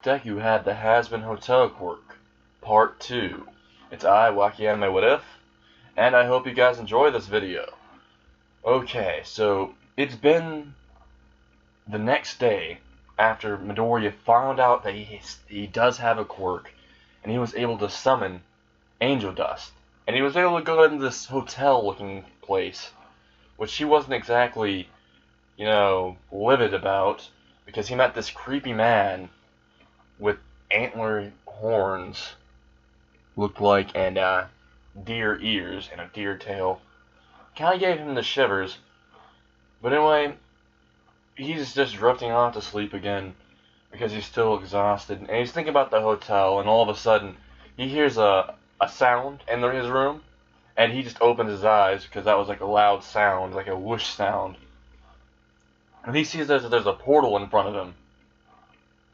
Deku had the Hazbin Hotel Quirk, Part 2. It's I, Wacky Anime What If, and I hope you guys enjoy this video. Okay, so it's been the next day after Midoriya found out that he does have a quirk, and he was able to summon angel dust. And he was able to go into this hotel-looking place, which he wasn't exactly, livid about, because he met this creepy man with antler horns, looked like, and deer ears and a deer tail. Kind of gave him the shivers. But anyway, he's just drifting off to sleep again because he's still exhausted. And he's thinking about the hotel, and all of a sudden, he hears a sound in his room, and he just opens his eyes because that was like a loud sound, like a whoosh sound. And he sees there's a portal in front of him.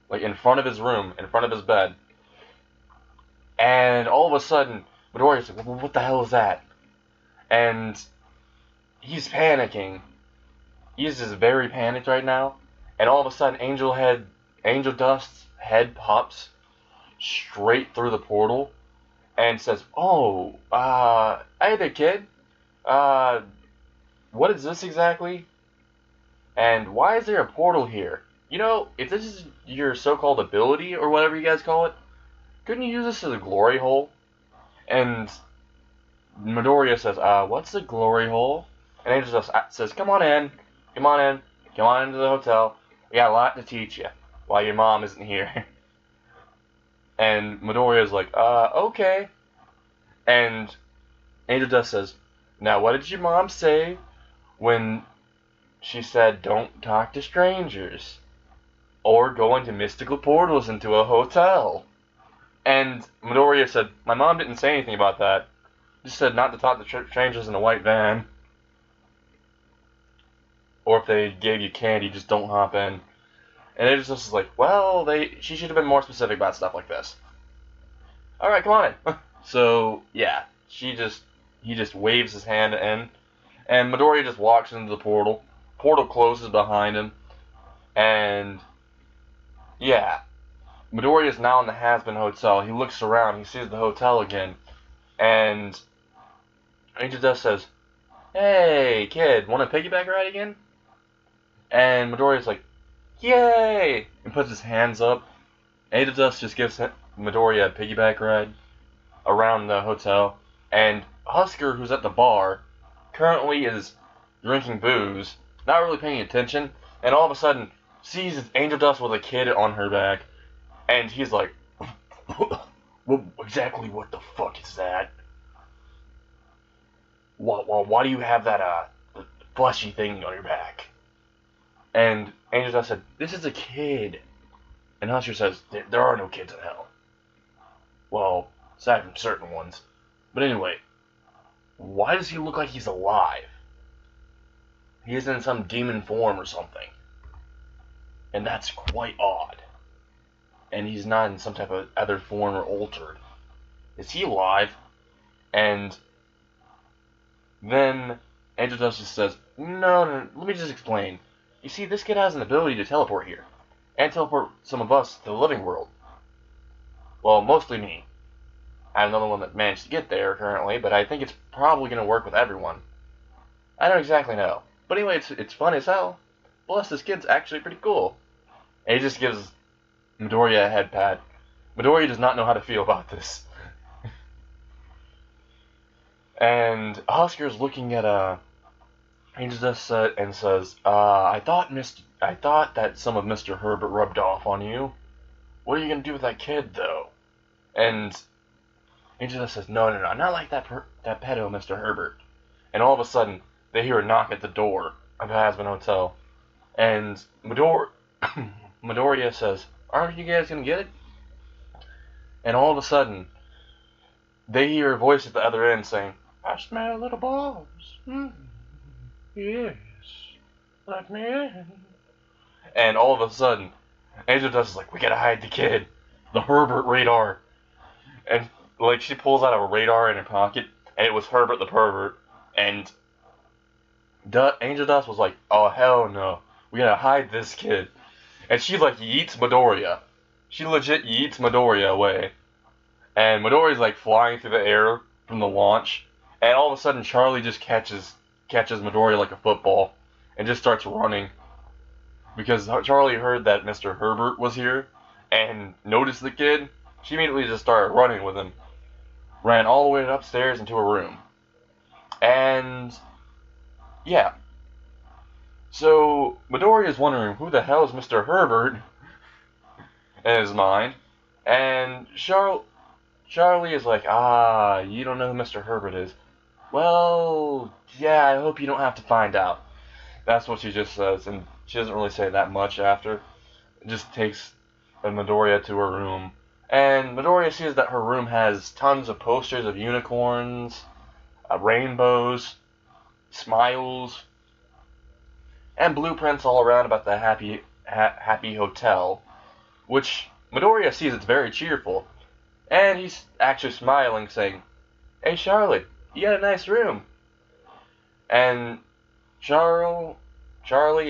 Like in front of his room, in front of his bed. And all of a sudden, Midoriya's like, what the hell is that? And he's panicking. He's just very panicked right now. And all of a sudden, Angel Dust's head pops straight through the portal and says, "Oh, hey there, kid. What is this exactly? And why is there a portal here? If this is your so-called ability, or whatever you guys call it, couldn't you use this as a glory hole?" And Midoriya says, what's the glory hole? And Angel says, come on in into the hotel. We got a lot to teach you while your mom isn't here. And Midoriya's like, okay. And Angel Dust says, now what did your mom say when she said don't talk to strangers or go into mystical portals into a hotel? And Midoriya said, my mom didn't say anything about that. Just said not to talk to strangers in a white van. Or if they gave you candy, just don't hop in. And it was just like, well, she should have been more specific about stuff like this. Alright, come on in. So, yeah, he just waves his hand in. And Midoriya just walks into the portal. Portal closes behind him. And, yeah. Midoriya is now in the Hazbin Hotel. He looks around. He sees the hotel again. And Angel Dust says, hey, kid, want a piggyback ride again? And Midoriya's like, yay! And puts his hands up. Angel Dust just gives Midoriya a piggyback ride around the hotel. And Husker, who's at the bar, currently is drinking booze, not really paying attention, and all of a sudden sees Angel Dust with a kid on her back. And he's like, exactly what the fuck is that? Why do you have that fleshy thing on your back? And Angel Dust said, this is a kid. And Husker says, there are no kids in hell. Well, aside from certain ones. But anyway, why does he look like he's alive? He is in some demon form or something. And that's quite odd. And he's not in some type of other form or altered. Is he alive? And then Angel Dust just says, no, let me just explain. You see, this kid has an ability to teleport here. And teleport some of us to the living world. Well, mostly me. I have another one that managed to get there currently, but I think it's probably going to work with everyone. I don't exactly know. But anyway, it's fun as hell. Plus, this kid's actually pretty cool. And he just gives Midoriya a head pat. Midoriya does not know how to feel about this. And Oscar's looking at Angel Dust and says, I thought that some of Mr. Herbert rubbed off on you. What are you gonna do with that kid, though? And Angel Dust says, no, not like that pedo, Mr. Herbert. And all of a sudden, they hear a knock at the door of Hazbin Hotel. And Midoriya says, aren't you guys gonna get it? And all of a sudden, they hear a voice at the other end saying, I smell little balls. Yes, let me in. And all of a sudden, Angel Dust is like, we gotta hide the kid. The Herbert radar. And like she pulls out a radar in her pocket, and it was Herbert the pervert. And Angel Dust was like, oh hell no, we gotta hide this kid. And she like yeets Midoriya. she legit yeets Midoriya away. And Midoriya's like flying through the air from the launch, and all of a sudden Charlie just catches Midoriya like a football and just starts running because Charlie heard that Mr. Herbert was here and noticed the kid. She immediately just started running with him, ran all the way upstairs into a room, and yeah. So Midoriya is wondering who the hell is Mr. Herbert in his mind, and Charlie is like, ah, you don't know who Mr. Herbert is. Well, yeah, I hope you don't have to find out. That's what she just says, and she doesn't really say that much after. It just takes Midoriya to her room. And Midoriya sees that her room has tons of posters of unicorns, rainbows, smiles, and blueprints all around about the happy hotel, which Midoriya sees it's very cheerful. And he's actually smiling, saying, "Hey, Charlotte, you got a nice room." And Charlie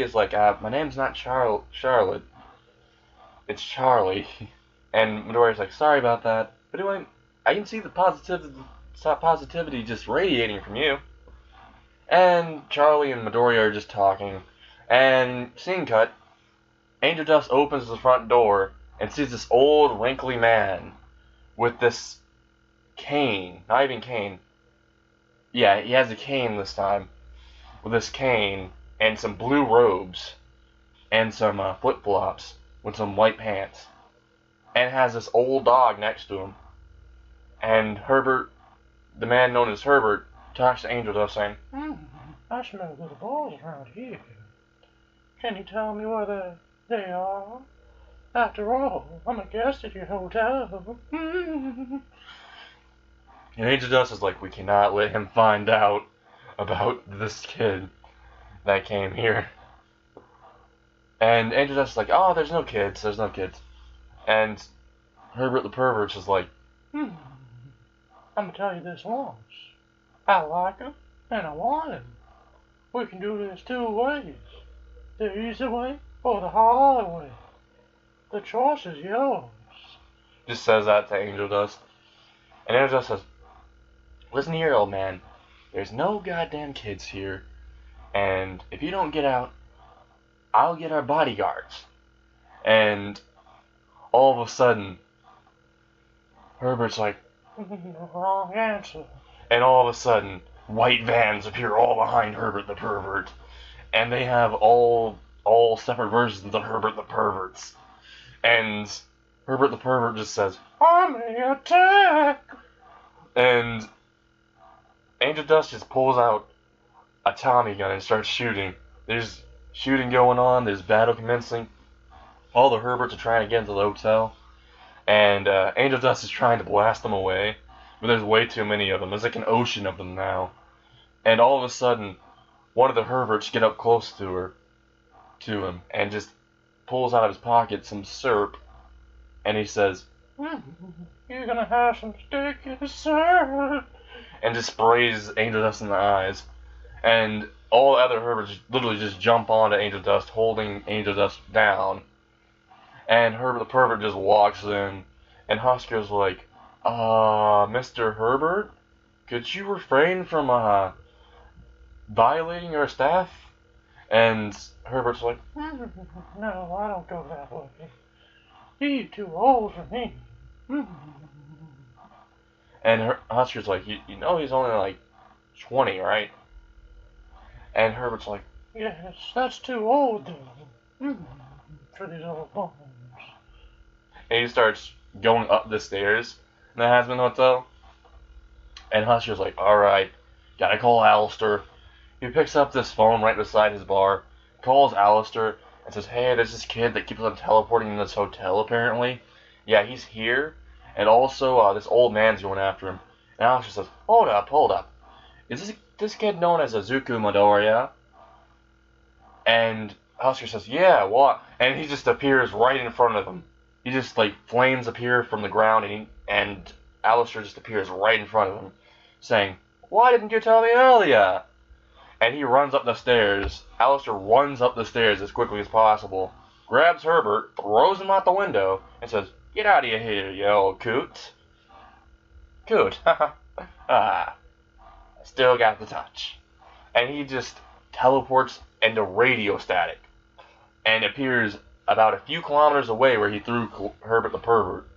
is like, my name's not Charlotte. It's Charlie." And Midoriya's like, "Sorry about that. But anyway, I can see the positivity just radiating from you." And Charlie and Midoriya are just talking. And scene cut, Angel Dust opens the front door and sees this old, wrinkly man with this cane. Not even cane. Yeah, he has a cane this time. With this cane and some blue robes and some flip-flops with some white pants. And has this old dog next to him. And Herbert, the man known as Herbert, talks to Angel Dust saying, I smell little boys around here. Can you tell me where they are? After all, I'm a guest at your hotel. And Angel Dust is like, we cannot let him find out about this kid that came here. And Angel Dust is like, oh, there's no kids. And Herbert the Pervert's is like, I'm gonna tell you this once. I like him, and I want him. We can do this two ways. The easy way or the hard way. The choice is yours. Just says that to Angel Dust. And Angel Dust says, listen here, old man. There's no goddamn kids here. And if you don't get out, I'll get our bodyguards. And all of a sudden, Herbert's like, Wrong answer. and all of a sudden, white vans appear all behind Herbert the Pervert. And they have all separate versions of Herbert the Perverts. And Herbert the Pervert just says, Army attack! and Angel Dust just pulls out a Tommy gun and starts shooting. There's shooting going on, there's battle commencing. All the Herberts are trying to get into the hotel. And Angel Dust is trying to blast them away. But there's way too many of them. There's like an ocean of them now. And all of a sudden, one of the Herberts get up close to him, and just pulls out of his pocket some syrup. And he says, You're gonna have some sticky syrup. And just sprays Angel Dust in the eyes. And all the other Herberts literally just jump onto Angel Dust, holding Angel Dust down. And Herbert the Pervert just walks in, and Husker's like, Mr. Herbert, could you refrain from, violating our staff? And Herbert's like, No, I don't go that way. You're too old for me. And Husker's like, you know he's only like 20, right? And Herbert's like, Yes, that's too old, though. For these old bones. and he starts going up the stairs in the Hazbin Hotel. And Husker's like, alright, gotta call Alistair. He picks up this phone right beside his bar, calls Alistair, and says, hey, there's this kid that keeps on teleporting in this hotel, apparently. Yeah, he's here. And also, this old man's going after him. And Alistair says, hold up. Is this kid known as Azuku Midoriya? And Husker says, yeah, what? And he just appears right in front of him. He just, like, flames appear from the ground, and Alistair just appears right in front of him, saying, why didn't you tell me earlier? And he runs up the stairs. Alistair runs up the stairs as quickly as possible. grabs Herbert, throws him out the window, and says, "Get out of here, you old coot." Coot, ah, still got the touch. And he just teleports into radio static and appears about a few kilometers away where he threw Herbert the pervert.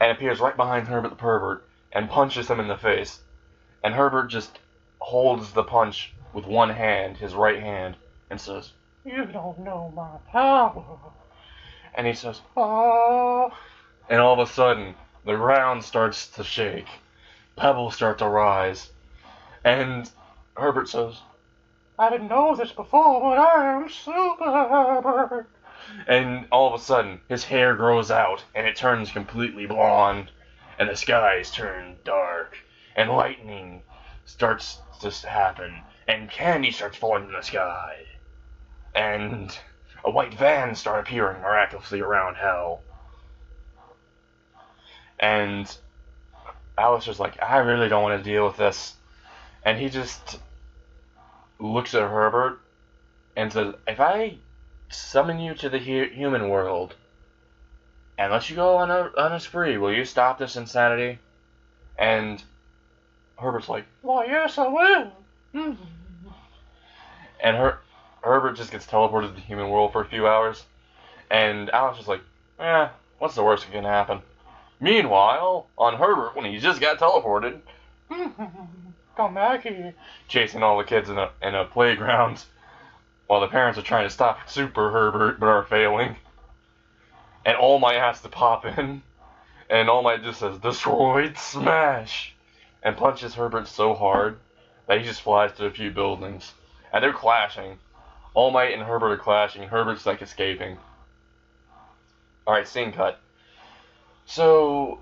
And appears right behind Herbert the pervert and punches him in the face. And Herbert just holds the punch with one hand, his right hand, and says, "You don't know my power." And he says, "Oh." And all of a sudden, the ground starts to shake. Pebbles start to rise. And Herbert says, "I didn't know this before, but I am Super Herbert." And all of a sudden, his hair grows out, and it turns completely blonde, and the skies turn dark, and lightning starts to happen, and candy starts falling from the sky, and a white van starts appearing miraculously around hell. And Alistair's like, "I really don't want to deal with this." And he just looks at Herbert and says, "If I summon you to the human world and let you go on a spree, will you stop this insanity?" And Herbert's like, "Why, yes, I will." And Herbert just gets teleported to the human world for a few hours. And Alistair's like, what's the worst that can happen? Meanwhile, on Herbert, when he just got teleported, "Come back here," chasing all the kids in a playground, while the parents are trying to stop Super Herbert but are failing. And All Might has to pop in, and All Might just says, "Destroyed, smash," and punches Herbert so hard that he just flies through a few buildings. And they're clashing. All Might and Herbert are clashing, and Herbert's like escaping. Alright, scene cut. So,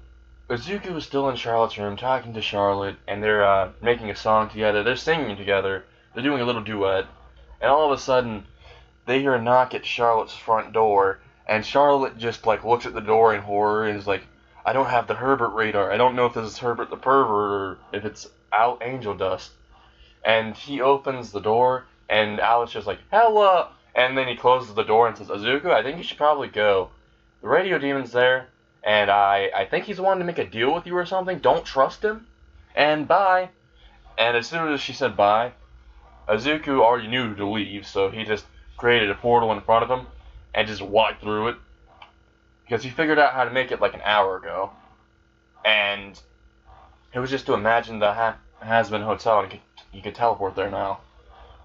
Izuku is still in Charlotte's room talking to Charlotte, and they're making a song together. They're singing together. They're doing a little duet. And all of a sudden, they hear a knock at Charlotte's front door, and Charlotte just like looks at the door in horror and is like, "I don't have the Herbert radar. I don't know if this is Herbert the pervert or if it's angel dust." And he opens the door, and Alistair's like, "Hello!" And then he closes the door and says, "Izuku, I think you should probably go. The radio demon's there, and I think he's wanting to make a deal with you or something. Don't trust him. And bye." And as soon as she said bye, Izuku already knew to leave, so he just created a portal in front of him and just walked through it. Because he figured out how to make it like an hour ago. And it was just to imagine the Hazbin Hotel, and you could teleport there now.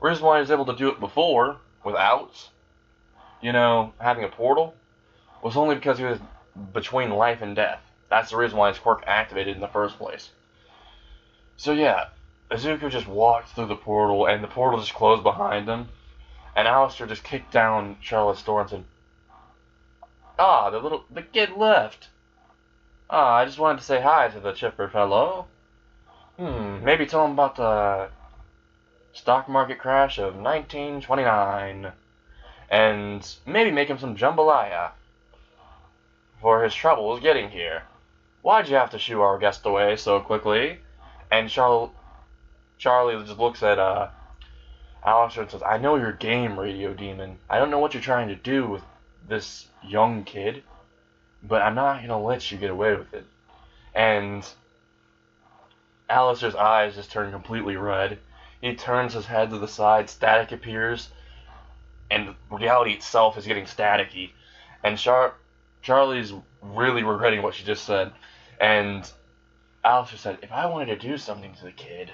The reason why he was able to do it before, without, having a portal, was only because he was between life and death. That's the reason why his quirk activated in the first place. So yeah, Izuku just walked through the portal, and the portal just closed behind him, and Alistair just kicked down Charlotte's door and said, "Ah, the kid left. Ah, I just wanted to say hi to the chipper fellow. Maybe tell him about the stock market crash of 1929, and maybe make him some jambalaya for his troubles getting here. Why'd you have to shoo our guest away so quickly?" And Charlie just looks at Alistair and says, "I know your game, Radio Demon. I don't know what you're trying to do with this young kid, but I'm not going to let you get away with it." And Alistair's eyes just turn completely red. He turns his head to the side, static appears, and reality itself is getting staticky. And Charlie's really regretting what she just said. And Alistair said, "If I wanted to do something to the kid,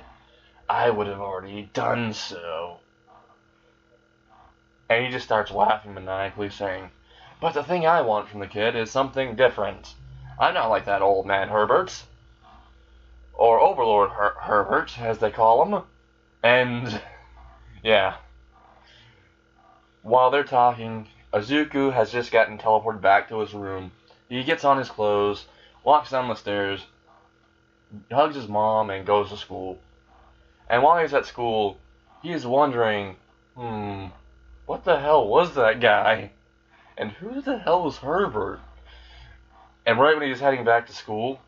I would have already done so." And he just starts laughing maniacally, saying, "But the thing I want from the kid is something different. I'm not like that old man Herbert. Or Overlord Herbert, as they call him." And, yeah. While they're talking, Izuku has just gotten teleported back to his room. He gets on his clothes, walks down the stairs, hugs his mom, and goes to school. And while he's at school, he is wondering, what the hell was that guy? And who the hell was Herbert? And right when he's heading back to school,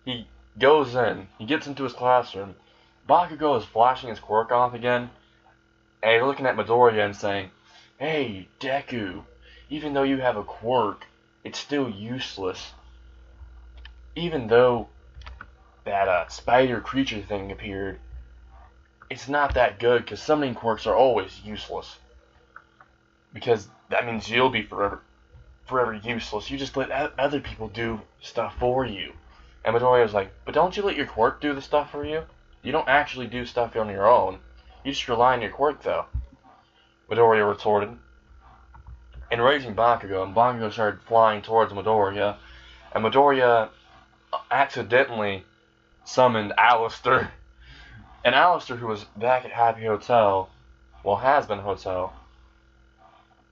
he goes in, he gets into his classroom. Bakugo is flashing his quirk off again, and he's looking at Midoriya and saying, "Hey, Deku, even though you have a quirk, it's still useless. Even though that spider creature thing appeared, it's not that good because summoning quirks are always useless. Because that means you'll be forever useless. You just let other people do stuff for you. And Midoriya's like, but don't you let your quirk do the stuff for you? You don't actually do stuff on your own. You just rely on your quirk, though. Midoriya retorted. Enraging Bakugo, and Bakugo started flying towards Midoriya. And Midoriya accidentally summoned Alistair. And Alistair, who was back at Happy Hotel, well, Hazbin Hotel,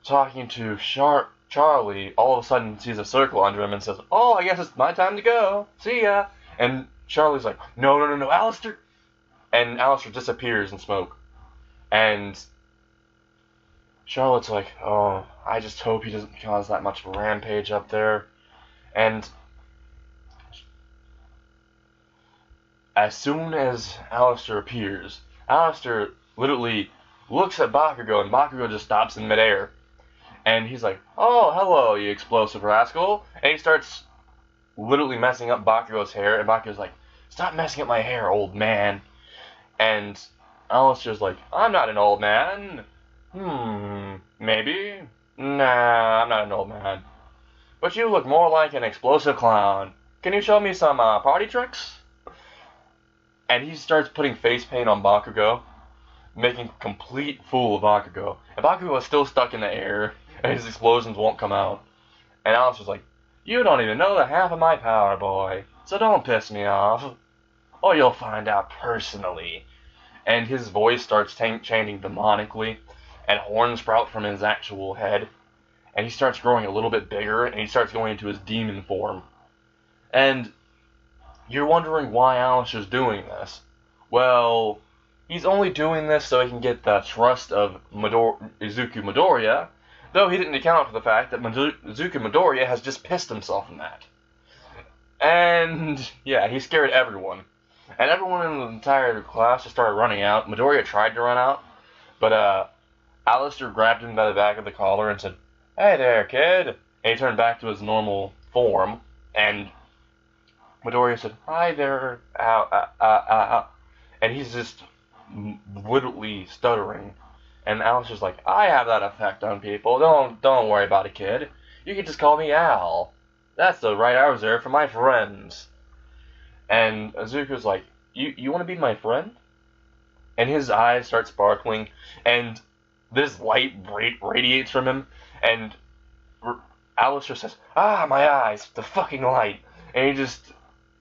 talking to Charlie, all of a sudden sees a circle under him and says, oh, I guess it's my time to go. See ya. And Charlie's like, no, Alistair. And Alistair disappears in smoke. And Charlotte's like, oh, I just hope he doesn't cause that much of a rampage up there. And as soon as Alistair appears, Alistair literally looks at Bakugo, and Bakugo just stops in midair. And he's like, oh, hello, you explosive rascal. And he starts literally messing up Bakugo's hair, and Bakugo's like, stop messing up my hair, old man. And Alistair's like, I'm not an old man. Maybe? Nah, I'm not an old man. But you look more like an explosive clown. Can you show me some party tricks? And he starts putting face paint on Bakugo, making a complete fool of Bakugo. And Bakugo is still stuck in the air, and his explosions won't come out. And Alistair's like, you don't even know the half of my power, boy, so don't piss me off, or you'll find out personally. And his voice starts chanting demonically, and horns sprout from his actual head, and he starts growing a little bit bigger, and he starts going into his demon form. And you're wondering why Alistair's doing this. Well, he's only doing this so he can get the trust of Izuku Midoriya, though he didn't account for the fact that Izuku Midoriya has just pissed himself in that. And yeah, he scared everyone. And everyone in the entire class just started running out. Midoriya tried to run out, but Alistair grabbed him by the back of the collar and said, hey there, kid. And he turned back to his normal form, and Midoriya said, hi there, and he's just literally stuttering. And Alistair's like, I have that effect on people. Don't worry about it, kid. You can just call me Al. That's the right I reserve for my friends. And Izuku's like, you want to be my friend? And his eyes start sparkling, and this light radiates from him, and Alistair says, my eyes, the fucking light. And he just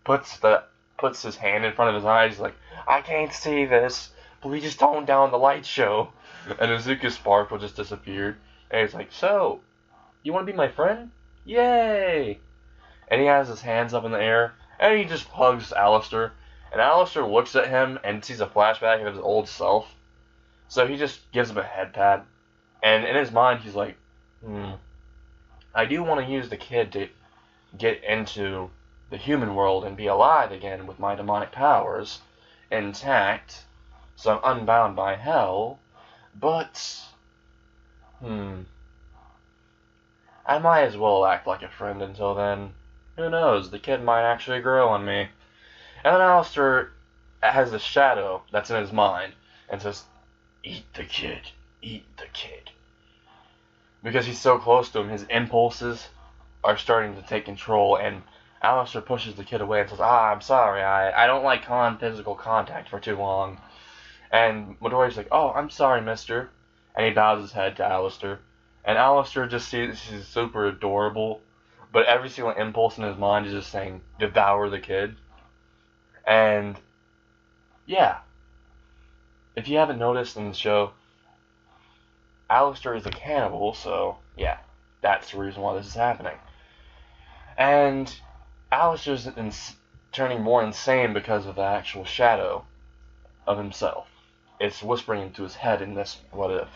puts his hand in front of his eyes. He's like, I can't see this. Please tone down the light show. And Izuku's sparkle just disappeared. And he's like, so, you want to be my friend? Yay! And he has his hands up in the air, and he just hugs Alistair. And Alistair looks at him and sees a flashback of his old self. So he just gives him a head pat. And in his mind, he's like, I do want to use the kid to get into the human world and be alive again with my demonic powers intact, so I'm unbound by hell, but, I might as well act like a friend until then. Who knows, the kid might actually grow on me. And then Alistair has a shadow that's in his mind, and says, eat the kid, eat the kid. Because he's so close to him, his impulses are starting to take control, and Alistair pushes the kid away and says, I'm sorry, I don't like physical contact for too long. And Midoriya's like, oh, I'm sorry, mister. And he bows his head to Alistair. And Alistair just sees he's super adorable, but every single impulse in his mind is just saying, devour the kid. And, yeah. If you haven't noticed in the show, Alistair is a cannibal, so, yeah, that's the reason why this is happening. And Alistair's turning more insane because of the actual shadow of himself. It's whispering into his head in this what if.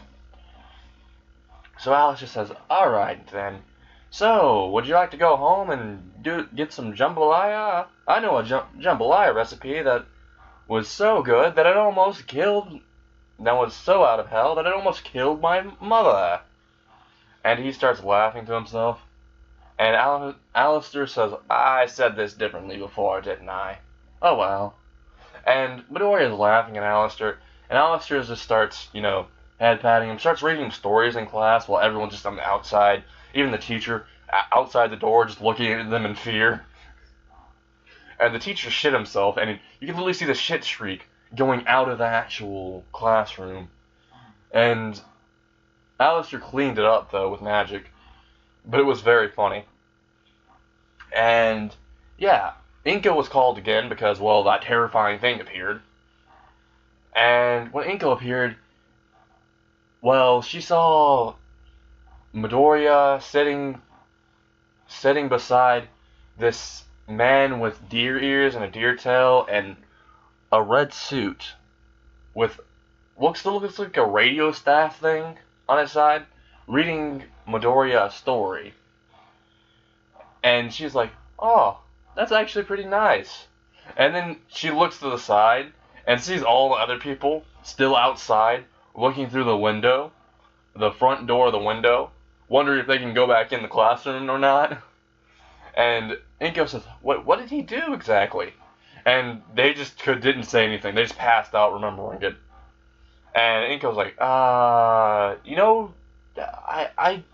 So Alistair says, alright then. So, would you like to go home and get some jambalaya? I know a jambalaya recipe that was so good that was so out of hell that it almost killed my mother. And he starts laughing to himself. And Alistair says, I said this differently before, didn't I? Oh well. And Midoriya is laughing at Alistair, and Alistair just starts, head patting him, starts reading him stories in class while everyone's just on the outside, even the teacher outside the door just looking at them in fear. And the teacher shit himself, and you can literally see the shit streak going out of the actual classroom. And Alistair cleaned it up, though, with magic, but it was very funny. And, yeah, Inko was called again because, well, that terrifying thing appeared. And when Inko appeared, well, she saw Midoriya sitting beside this man with deer ears and a deer tail and a red suit with looks like a radio staff thing on his side, reading Midoriya a story. And she's like, oh, that's actually pretty nice. And then she looks to the side and sees all the other people still outside looking through the window, the front door of the window, wondering if they can go back in the classroom or not. And Inko says, what did he do exactly? And they just didn't say anything. They just passed out remembering it. And Inko's like, I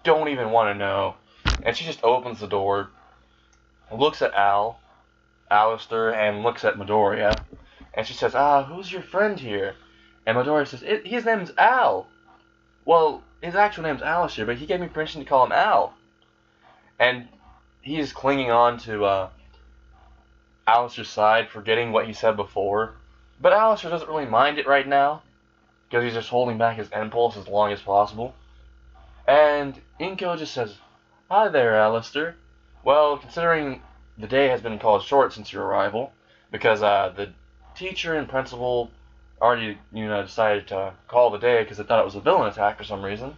don't even want to know. And she just opens the door, looks at Alistair, and looks at Midoriya. And she says, who's your friend here? And Midoriya says, his name's Al. Well, his actual name's Alistair, but he gave me permission to call him Al. And he's clinging on to Alistair's side, forgetting what he said before. But Alistair doesn't really mind it right now, because he's just holding back his impulse as long as possible. And Inko just says, hi there, Alistair. Well, considering the day has been called short since your arrival, because the teacher and principal already, decided to call the day because they thought it was a villain attack for some reason.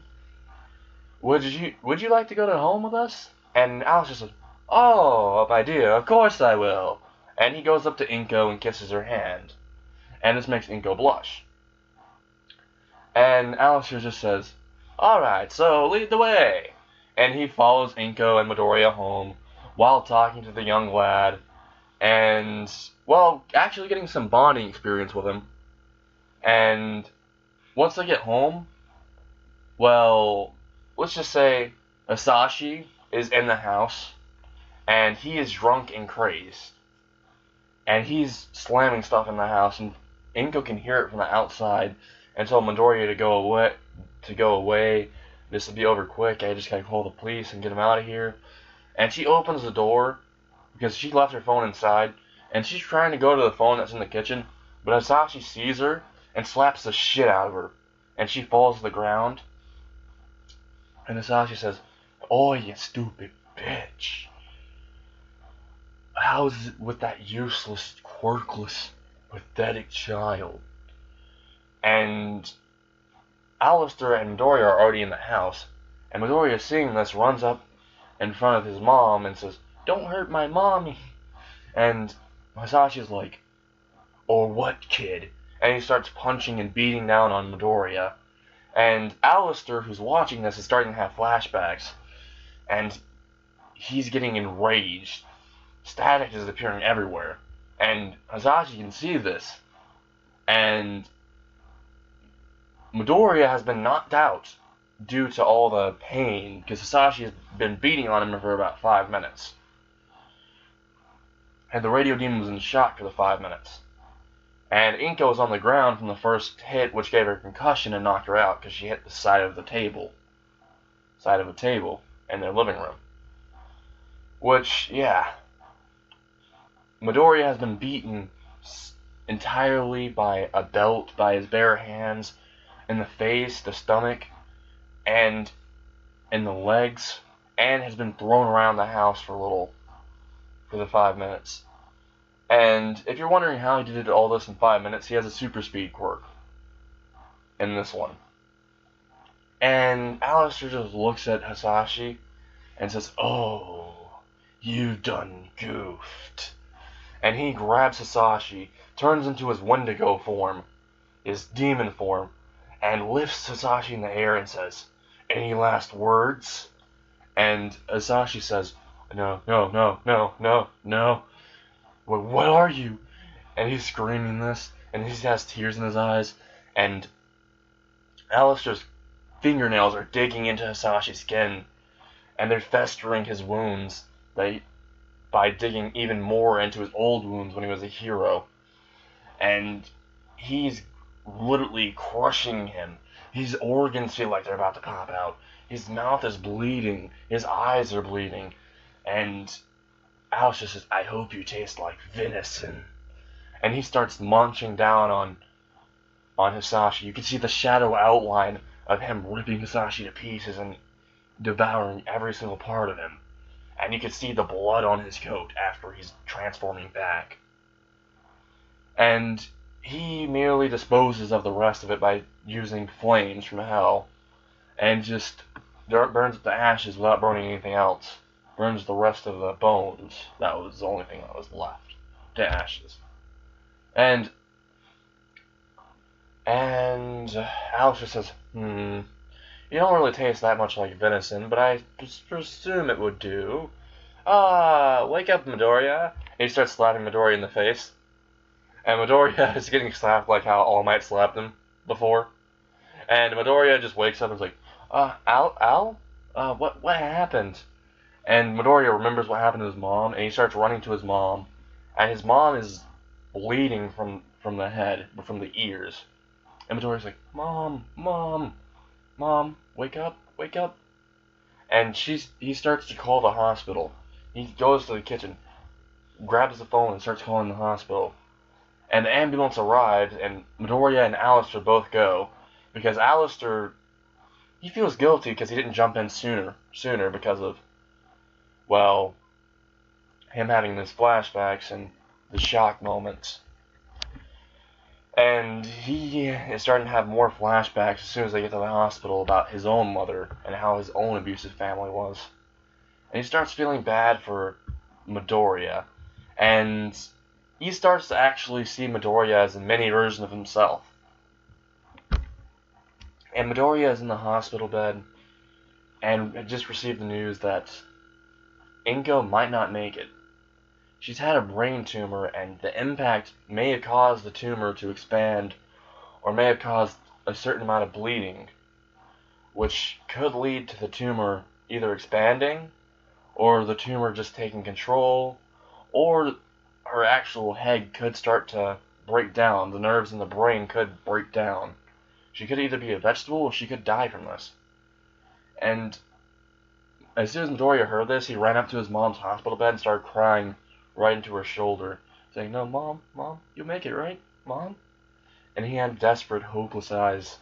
Would you like to go to home with us? And Alistair says, oh, my dear, of course I will. And he goes up to Inko and kisses her hand. And this makes Inko blush. And Alistair just says, alright, so lead the way. And he follows Inko and Midoriya home while talking to the young lad. And, well, actually getting some bonding experience with him. And once they get home, well, let's just say Asashi is in the house, and he is drunk and crazed. And he's slamming stuff in the house, and Inko can hear it from the outside, and told Midoriya to go away. This will be over quick. I just gotta call the police and get him out of here. And she opens the door because she left her phone inside, and she's trying to go to the phone that's in the kitchen, but Asashi sees her and slaps the shit out of her, and she falls to the ground. And Asashi says, oh, you stupid bitch. How's it with that useless, quirkless, pathetic child? And Alistair and Midoriya are already in the house, and Midoriya, seeing this, runs up in front of his mom and says, don't hurt my mommy. And Masashi's like, or what, kid? And he starts punching and beating down on Midoriya. And Alistair, who's watching this, is starting to have flashbacks, and he's getting enraged. Static is appearing everywhere, and Hasashi can see this. And Midoriya has been knocked out due to all the pain, because Hasashi has been beating on him for about 5 minutes. And the radio demon was in shock for the 5 minutes. And Inko was on the ground from the first hit, which gave her a concussion and knocked her out, because she hit the side of a table in their living room. Which, yeah. Midoriya has been beaten entirely by a belt, by his bare hands, in the face, the stomach, and in the legs, and has been thrown around the house for the 5 minutes. And if you're wondering how he did all this in 5 minutes, he has a super speed quirk in this one. And Alistair just looks at Hasashi and says, oh, you done goofed. And he grabs Hasashi, turns into his Wendigo form, his demon form, and lifts Hasashi in the air and says, any last words? And Asashi says, no, no, no, no, no, no. What are you? And he's screaming this, and he has tears in his eyes, and Alistair's fingernails are digging into Hasashi's skin, and they're festering his wounds by digging even more into his old wounds when he was a hero. And he's literally crushing him. His organs feel like they're about to pop out. His mouth is bleeding. His eyes are bleeding. And Alistair says, I hope you taste like venison. And he starts munching down on Hisashi. You can see the shadow outline of him ripping Hisashi to pieces and devouring every single part of him. And you can see the blood on his coat after he's transforming back. And he merely disposes of the rest of it by using flames from hell, and just burns up the ashes without burning anything else. Burns the rest of the bones. That was the only thing that was left. To ashes. And Alistair says, you don't really taste that much like venison, but I presume it would do. Wake up, Midoriya. And he starts slapping Midoriya in the face. And Midoriya is getting slapped like how All Might slapped him before. And Midoriya just wakes up and is like, Al? What happened? And Midoriya remembers what happened to his mom, and he starts running to his mom. And his mom is bleeding from the head, from the ears. And Midoriya's like, Mom, wake up. And he starts to call the hospital. He goes to the kitchen, grabs the phone, and starts calling the hospital. And the ambulance arrives, and Midoriya and Alistair both go, because Alistair, he feels guilty because he didn't jump in sooner because of, well, him having these flashbacks and the shock moments. And he is starting to have more flashbacks as soon as they get to the hospital about his own mother and how his own abusive family was. And he starts feeling bad for Midoriya, and he starts to actually see Midoriya as a mini version of himself. And Midoriya is in the hospital bed and had just received the news that Inko might not make it. She's had a brain tumor, and the impact may have caused the tumor to expand, or may have caused a certain amount of bleeding, which could lead to the tumor either expanding, or the tumor just taking control, or her actual head could start to break down. The nerves in the brain could break down. She could either be a vegetable or she could die from this. And as soon as Midoriya heard this, he ran up to his mom's hospital bed and started crying right into her shoulder, saying, No, Mom, you'll make it, right? Mom? And he had desperate, hopeless eyes,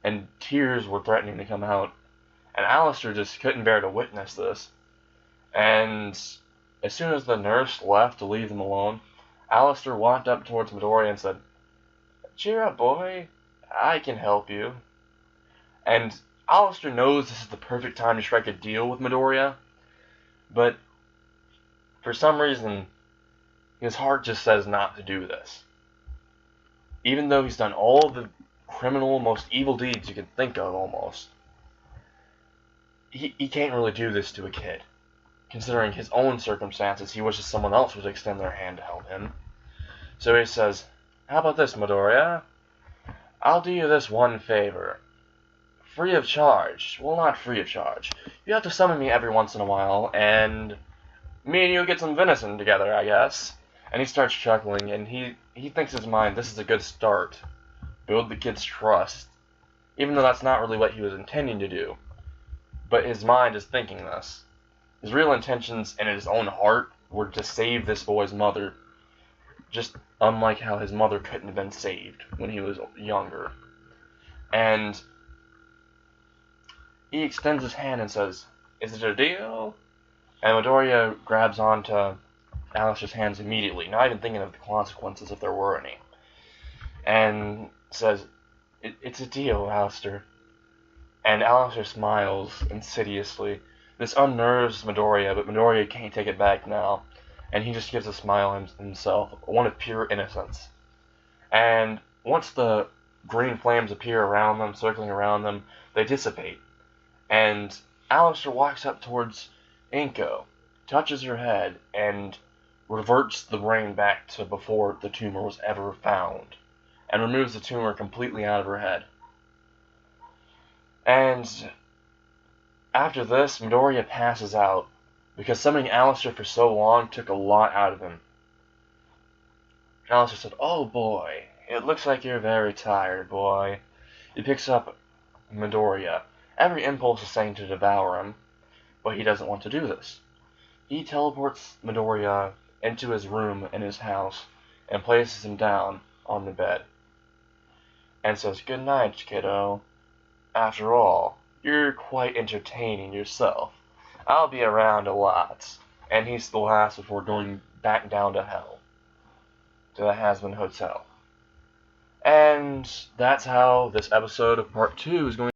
and tears were threatening to come out. And Alistair just couldn't bear to witness this. And as soon as the nurse left to leave them alone, Alistair walked up towards Midoriya and said, Cheer up, boy. I can help you. And Alistair knows this is the perfect time to strike a deal with Midoriya, but for some reason, his heart just says not to do this. Even though he's done all the criminal, most evil deeds you can think of, almost, he can't really do this to a kid. Considering his own circumstances, he wishes someone else would extend their hand to help him. So he says, How about this, Midoriya? I'll do you this one favor. Free of charge. Well, not free of charge. You have to summon me every once in a while, and me and you get some venison together, I guess. And he starts chuckling, and he thinks in his mind, this is a good start. Build the kid's trust. Even though that's not really what he was intending to do. But his mind is thinking this. His real intentions in his own heart were to save this boy's mother. Just unlike how his mother couldn't have been saved when he was younger. And he extends his hand and says, Is it a deal? And Midoriya grabs onto Alistair's hands immediately, not even thinking of the consequences if there were any. And says, It's a deal, Alistair. And Alistair smiles insidiously. This unnerves Midoriya, but Midoriya can't take it back now. And he just gives a smile himself, one of pure innocence. And once the green flames appear around them, circling around them, they dissipate. And Alistair walks up towards Inko, touches her head, and reverts the brain back to before the tumor was ever found, and removes the tumor completely out of her head. And after this, Midoriya passes out, because summoning Alistair for so long took a lot out of him. Alistair said, "Oh boy, it looks like you're very tired, boy." He picks up Midoriya. Every impulse is saying to devour him, but he doesn't want to do this. He teleports Midoriya into his room in his house and places him down on the bed and says, "Good night, kiddo. After all, you're quite entertaining yourself. I'll be around a lot." And he still laughs before going back down to hell, to the Hazbin Hotel. And that's how this episode of Part 2 is going